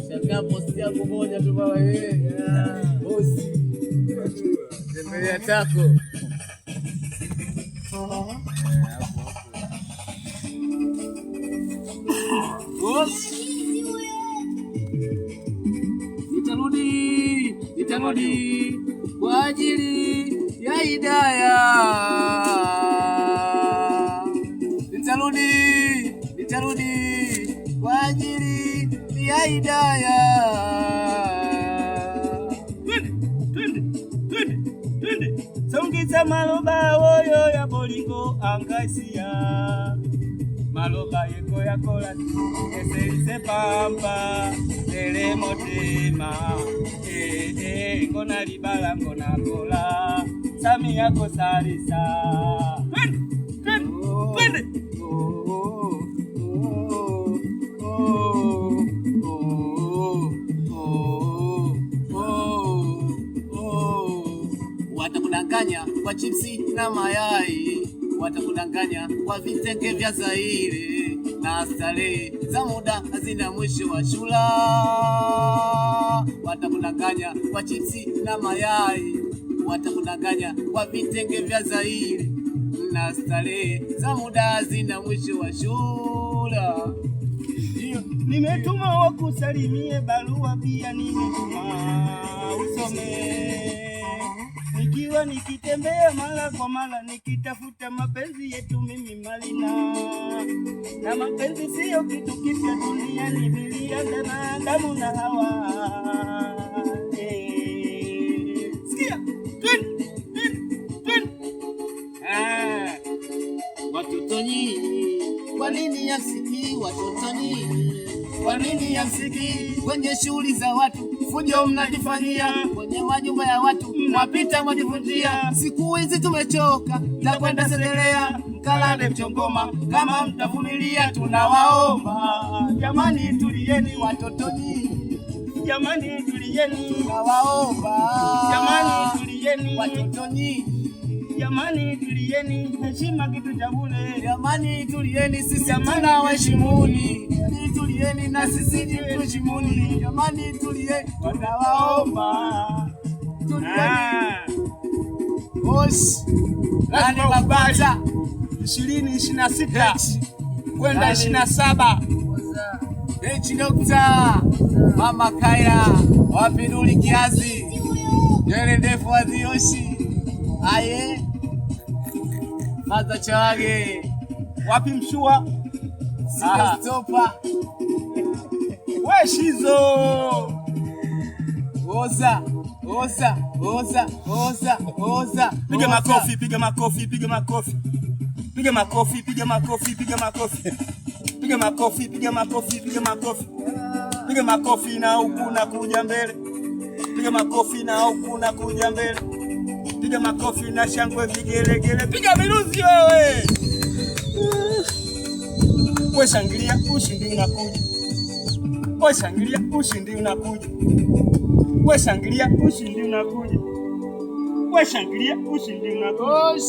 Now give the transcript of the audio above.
Shaka posti yako moja tu baba wewe. Bosi. Tembelea tako. Bosi. Nitarudi kwa ajili ya Hidaya. Nitarudi kwa ajili ya Hidaya. Twende. Songisa maloba oyo ya bolingo angasia. Maloba yeko ya kola eselise pampa ele motema. Ngona libala ngona kola sami yako salisa. Twende. Watakudanganya kwa chipsi na mayai, watakudanganya kwa vitenge vya Zaire na starehe za muda hazina mwisho wa shula. Watakudanganya kwa chipsi na mayai, watakudanganya kwa vitenge vya Zaire na starehe za muda hazina mwisho wa shula. Nimetuma wakusalimie barua pia nimetuma usome. Nikiwa nikitembea mara kwa mara nikitafuta mapenzi yetu mimi Malina. Na mapenzi siyo kitu kipya duniani, vilianza na Adamu na Hawa. Sikia, twende. Watoto nyinyi, kwa nini hamsikii? Watoto nyinyi, kwa nini hamsikii? Kwenye shughuli za watu fujo mnajifanyia, kwenye majumba ya watu mwapita mwajivutia. Siku hizi tumechoka za kwenda segelea, mkalale mchongoma kama mtavumilia. Tunawaomba jamani, tulieni watoto nyinyi, jamani tulieni. Tunawaomba jamani, tulieni watoto nyinyi, jamani tulieni. Heshima kitu cha bure, jamani tulieni, sisi tunawaheshimuni. Tulieni na sisi tuheshimuni, jamani tulieni, tunawaomba tulieni. Bosi nani mabata 2026 kwenda 27. Dokta Mama Kaira wapinduli kiazi nywele ndefu azioshi aye maza chawage wapi mshua stopa we shizo oza. Piga makofi na huku na kuja mbele. Piga makofi na huku na kuja mbele. Piga makofi na shangwe vigelegele. Piga miruzi wewe. Wewe shangilia, ushindi unakuja. Wewe shangilia, ushindi unakuja. Wewe shangilia, ushindi unakuja. Wewe shangilia, ushindi unakuja.